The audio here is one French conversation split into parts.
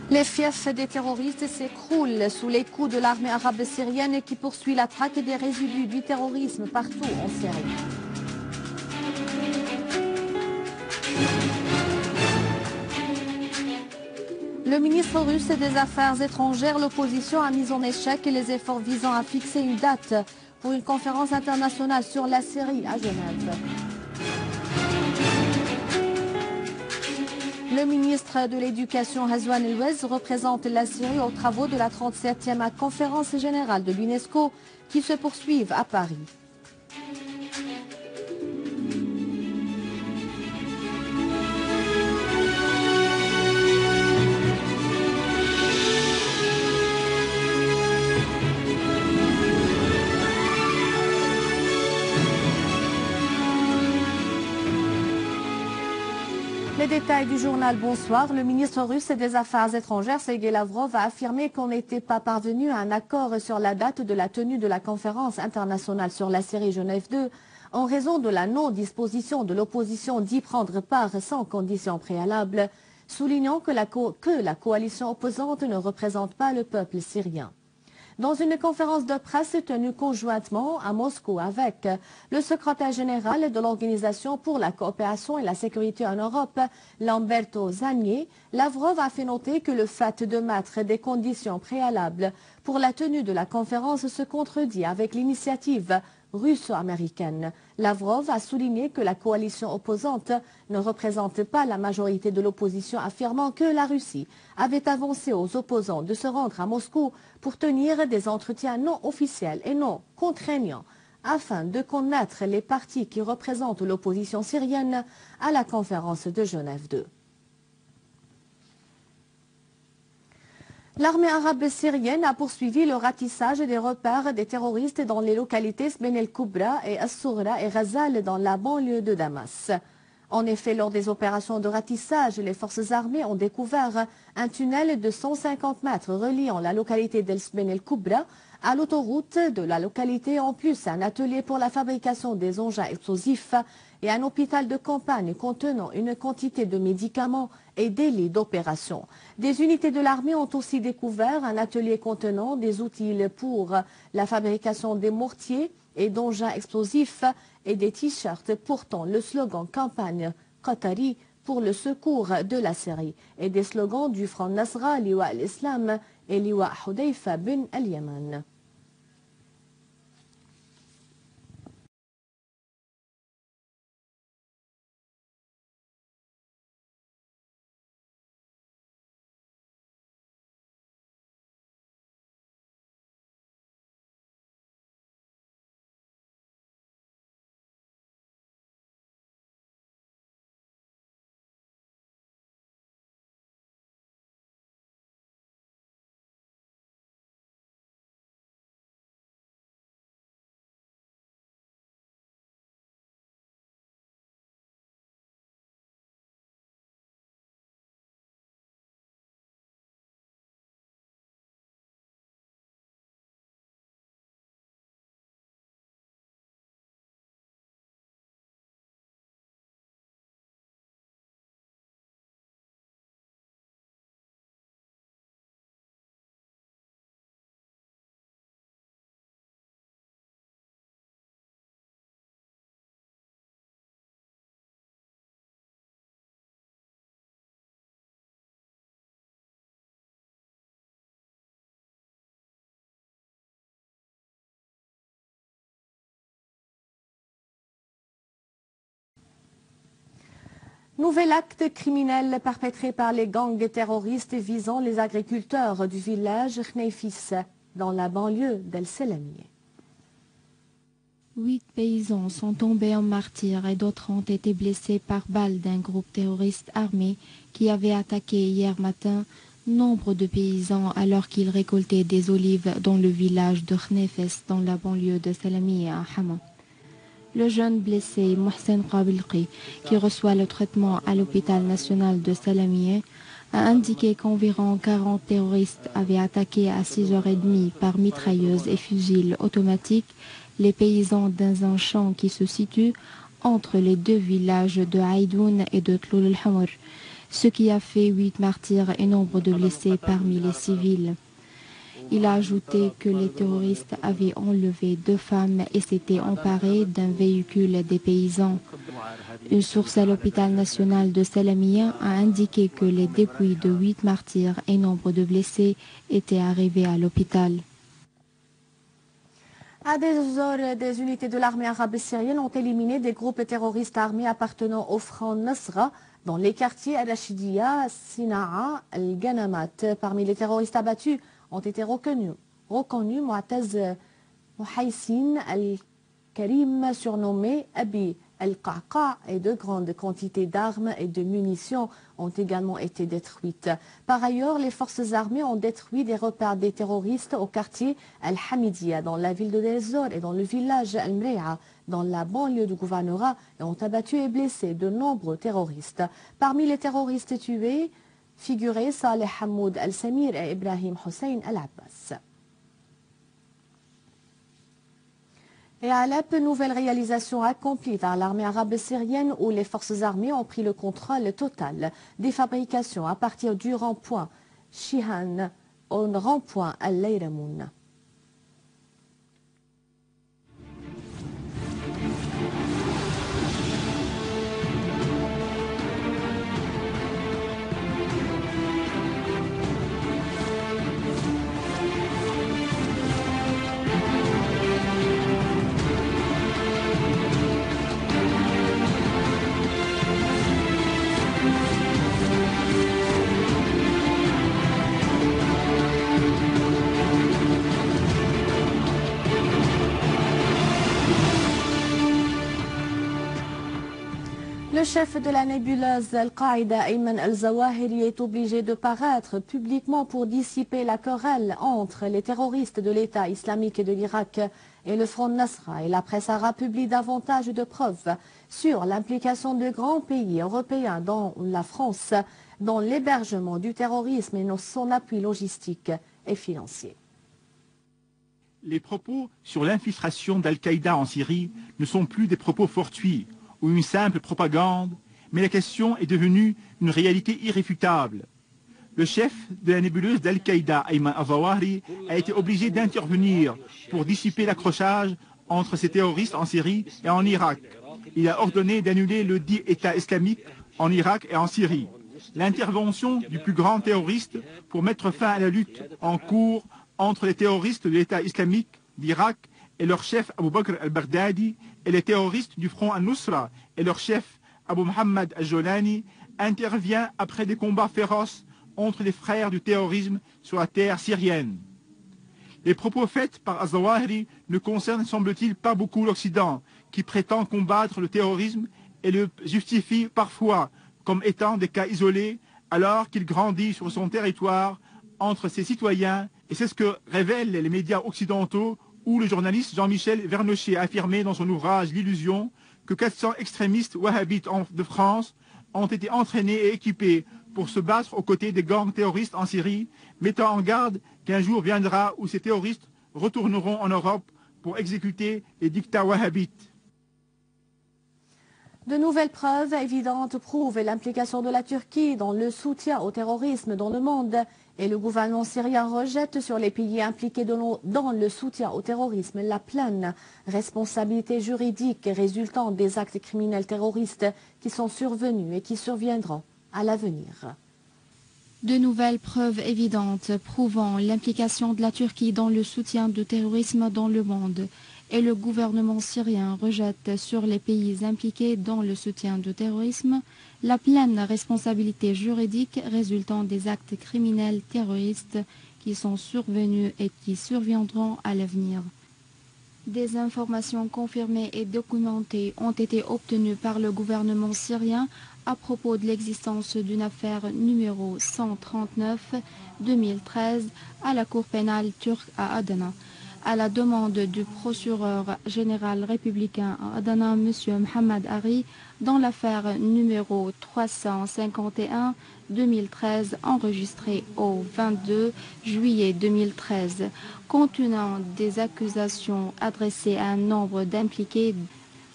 Les fiefs des terroristes s'écroulent sous les coups de l'armée arabe syrienne qui poursuit la traque des résidus du terrorisme partout en Syrie. Le ministre russe des Affaires étrangères, l'opposition a mis en échec les efforts visant à fixer une date pour une conférence internationale sur la Syrie à Genève. Le ministre de l'Éducation, Hazwan El-Ouez, représente la Syrie aux travaux de la 37e conférence générale de l'UNESCO qui se poursuivent à Paris. Les détails du journal Bonsoir. Le ministre russe des Affaires étrangères, Sergei Lavrov, a affirmé qu'on n'était pas parvenu à un accord sur la date de la tenue de la conférence internationale sur la Syrie Genève 2 en raison de la non-disposition de l'opposition d'y prendre part sans condition préalable, soulignant que la coalition opposante ne représente pas le peuple syrien. Dans une conférence de presse tenue conjointement à Moscou avec le secrétaire général de l'Organisation pour la coopération et la sécurité en Europe, Lamberto Zanier, Lavrov a fait noter que le fait de mettre des conditions préalables pour la tenue de la conférence se contredit avec l'initiative russo-américaine. Lavrov a souligné que la coalition opposante ne représente pas la majorité de l'opposition, affirmant que la Russie avait avancé aux opposants de se rendre à Moscou pour tenir des entretiens non officiels et non contraignants afin de connaître les partis qui représentent l'opposition syrienne à la conférence de Genève 2. L'armée arabe syrienne a poursuivi le ratissage des repères des terroristes dans les localités Sben el-Kubra et As-Soura et Ghazal dans la banlieue de Damas. En effet, lors des opérations de ratissage, les forces armées ont découvert un tunnel de 150 mètres reliant la localité d'El-Sben el-Kubra à l'autoroute de la localité, en plus un atelier pour la fabrication des engins explosifs et un hôpital de campagne contenant une quantité de médicaments et des lits d'opération. Des unités de l'armée ont aussi découvert un atelier contenant des outils pour la fabrication des mortiers et d'engins explosifs et des t-shirts portant le slogan campagne Qatari pour le secours de la Syrie et des slogans du Front Nasra, Liwa al-Islam et Liwa Hudayfa bin al-Yaman. Nouvel acte criminel perpétré par les gangs terroristes visant les agriculteurs du village Khnefis dans la banlieue d'El Selamieh. 8 paysans sont tombés en martyrs et d'autres ont été blessés par balle d'un groupe terroriste armé qui avait attaqué hier matin nombre de paysans alors qu'ils récoltaient des olives dans le village de Khnefis dans la banlieue de Selamieh à Hama. Le jeune blessé Mohsen Qabilqi, qui reçoit le traitement à l'hôpital national de Selamieh, a indiqué qu'environ 40 terroristes avaient attaqué à 6h30 par mitrailleuse et fusil automatique les paysans dans un champ qui se situe entre les deux villages de Aïdoun et de Tloul el-Hamr. ce qui a fait 8 martyrs et nombre de blessés parmi les civils. Il a ajouté que les terroristes avaient enlevé 2 femmes et s'étaient emparés d'un véhicule des paysans. Une source à l'hôpital national de Salamiyya a indiqué que les dépouilles de 8 martyrs et nombre de blessés étaient arrivés à l'hôpital. À des heures, des unités de l'armée arabe syrienne ont éliminé des groupes terroristes armés appartenant au Front Nasra dans les quartiers Al-Rashidiya, Sina'a, Al-Ghanamat. Parmi les terroristes abattus ont été reconnus Mu'taz Muhayssin Al-Karim, surnommé Abi Al-Qaqa, et de grandes quantités d'armes et de munitions ont également été détruites. Par ailleurs, les forces armées ont détruit des repères des terroristes au quartier Al-Hamidiya, dans la ville de Deir ez-Zor, et dans le village Al-Mre'a, dans la banlieue du gouvernorat, et ont abattu et blessé de nombreux terroristes. Parmi les terroristes tués figuraient Saleh Hamoud Al-Samir et Ibrahim Hussein Al-Abbas. Et à Alep, nouvelle réalisation accomplie par l'armée arabe syrienne où les forces armées ont pris le contrôle total des fabrications à partir du rond-point Shihan au rond-point Al-Layramoun. Le chef de la nébuleuse Al-Qaïda, Ayman al-Zawahiri, est obligé de paraître publiquement pour dissiper la querelle entre les terroristes de l'État islamique de l'Irak et le Front Nasra. Et la presse arabe publie davantage de preuves sur l'implication de grands pays européens, dont la France, dans l'hébergement du terrorisme et son appui logistique et financier. Les propos sur l'infiltration d'Al-Qaïda en Syrie ne sont plus des propos fortuits ou une simple propagande, mais la question est devenue une réalité irréfutable. Le chef de la nébuleuse d'Al-Qaïda, Ayman al-Zawahiri, a été obligé d'intervenir pour dissiper l'accrochage entre ces terroristes en Syrie et en Irak. Il a ordonné d'annuler le dit État islamique en Irak et en Syrie. L'intervention du plus grand terroriste pour mettre fin à la lutte en cours entre les terroristes de l'État islamique d'Irak et leur chef Abu Bakr al-Baghdadi et les terroristes du Front al-Nusra et leur chef Abu Muhammad al-Jolani intervient après des combats féroces entre les frères du terrorisme sur la terre syrienne. Les propos faits par al-Zawahiri ne concernent, semble-t-il, pas beaucoup l'Occident, qui prétend combattre le terrorisme et le justifie parfois comme étant des cas isolés, alors qu'il grandit sur son territoire entre ses citoyens, et c'est ce que révèlent les médias occidentaux, où le journaliste Jean-Michel Vernochet a affirmé dans son ouvrage L'illusion que 400 extrémistes wahhabites de France ont été entraînés et équipés pour se battre aux côtés des gangs terroristes en Syrie, mettant en garde qu'un jour viendra où ces terroristes retourneront en Europe pour exécuter les dictats wahhabites. De nouvelles preuves évidentes prouvent l'implication de la Turquie dans le soutien au terrorisme dans le monde. Et le gouvernement syrien rejette sur les pays impliqués dans le soutien au terrorisme la pleine responsabilité juridique résultant des actes criminels terroristes qui sont survenus et qui surviendront à l'avenir. De nouvelles preuves évidentes prouvant l'implication de la Turquie dans le soutien du terrorisme dans le monde. Et le gouvernement syrien rejette sur les pays impliqués dans le soutien du terrorisme la pleine responsabilité juridique résultant des actes criminels terroristes qui sont survenus et qui surviendront à l'avenir. Des informations confirmées et documentées ont été obtenues par le gouvernement syrien à propos de l'existence d'une affaire numéro 139-2013 à la Cour pénale turque à Adana. À la demande du procureur général républicain à Adana, M. Mohamed Ari, dans l'affaire numéro 351-2013 enregistrée au 22 juillet 2013, contenant des accusations adressées à un nombre d'impliqués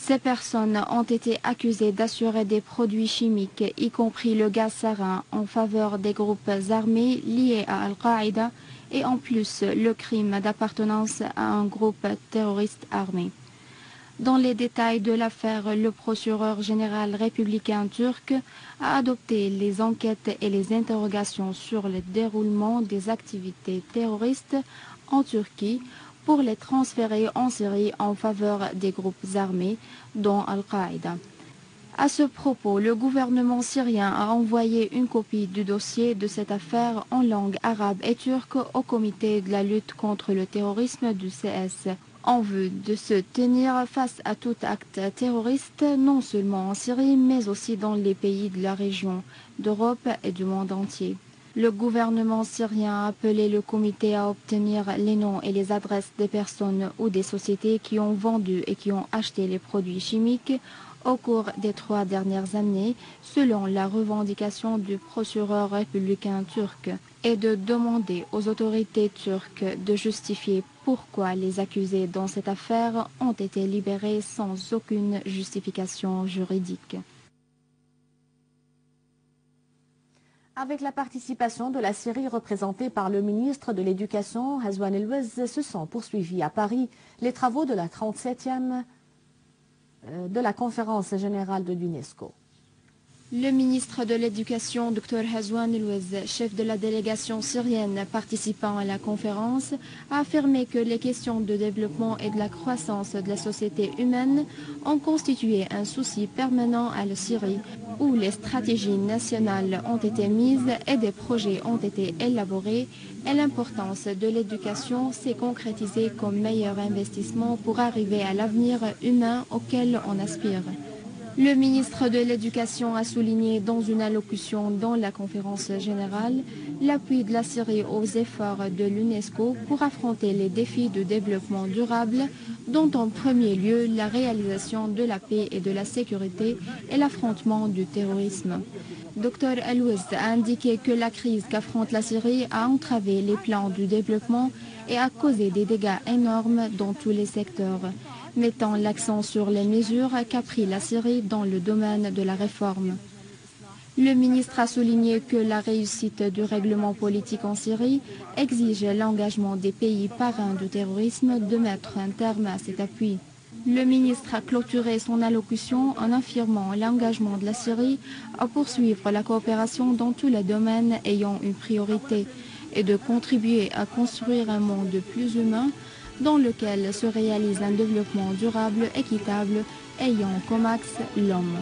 Ces personnes ont été accusées d'assurer des produits chimiques, y compris le gaz sarin, en faveur des groupes armés liés à Al-Qaïda et en plus le crime d'appartenance à un groupe terroriste armé. Dans les détails de l'affaire, le procureur général républicain turc a adopté les enquêtes et les interrogations sur le déroulement des activités terroristes en Turquie pour les transférer en Syrie en faveur des groupes armés, dont Al-Qaïda. À ce propos, le gouvernement syrien a envoyé une copie du dossier de cette affaire en langue arabe et turque au comité de la lutte contre le terrorisme du CS, en vue de se tenir face à tout acte terroriste, non seulement en Syrie, mais aussi dans les pays de la région, d'Europe et du monde entier. Le gouvernement syrien a appelé le comité à obtenir les noms et les adresses des personnes ou des sociétés qui ont vendu et qui ont acheté les produits chimiques au cours des 3 dernières années, selon la revendication du procureur républicain turc, et de demander aux autorités turques de justifier pourquoi les accusés dans cette affaire ont été libérés sans aucune justification juridique. Avec la participation de la Syrie représentée par le ministre de l'Éducation, Hazwan El-Wez, se sont poursuivis à Paris les travaux de la 37e de la conférence générale de l'UNESCO. Le ministre de l'Éducation, Dr Hazwan El-Wez, chef de la délégation syrienne participant à la conférence, a affirmé que les questions de développement et de la croissance de la société humaine ont constitué un souci permanent à la Syrie, où les stratégies nationales ont été mises et des projets ont été élaborés, et l'importance de l'éducation s'est concrétisée comme meilleur investissement pour arriver à l'avenir humain auquel on aspire. Le ministre de l'Éducation a souligné dans une allocution dans la conférence générale l'appui de la Syrie aux efforts de l'UNESCO pour affronter les défis de développement durable, dont en premier lieu la réalisation de la paix et de la sécurité et l'affrontement du terrorisme. Dr El-Wez a indiqué que la crise qu'affronte la Syrie a entravé les plans du développement et a causé des dégâts énormes dans tous les secteurs, mettant l'accent sur les mesures qu'a pris la Syrie dans le domaine de la réforme. Le ministre a souligné que la réussite du règlement politique en Syrie exige l'engagement des pays parrains du terrorisme de mettre un terme à cet appui. Le ministre a clôturé son allocution en affirmant l'engagement de la Syrie à poursuivre la coopération dans tous les domaines ayant une priorité et de contribuer à construire un monde plus humain dans lequel se réalise un développement durable, équitable, ayant comme axe l'homme.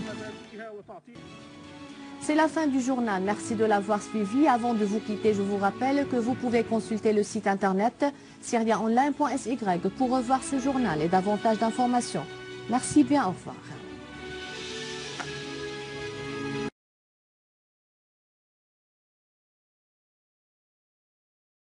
C'est la fin du journal. Merci de l'avoir suivi. Avant de vous quitter, je vous rappelle que vous pouvez consulter le site internet syriaonline.sy pour revoir ce journal et davantage d'informations. Merci bien, au revoir.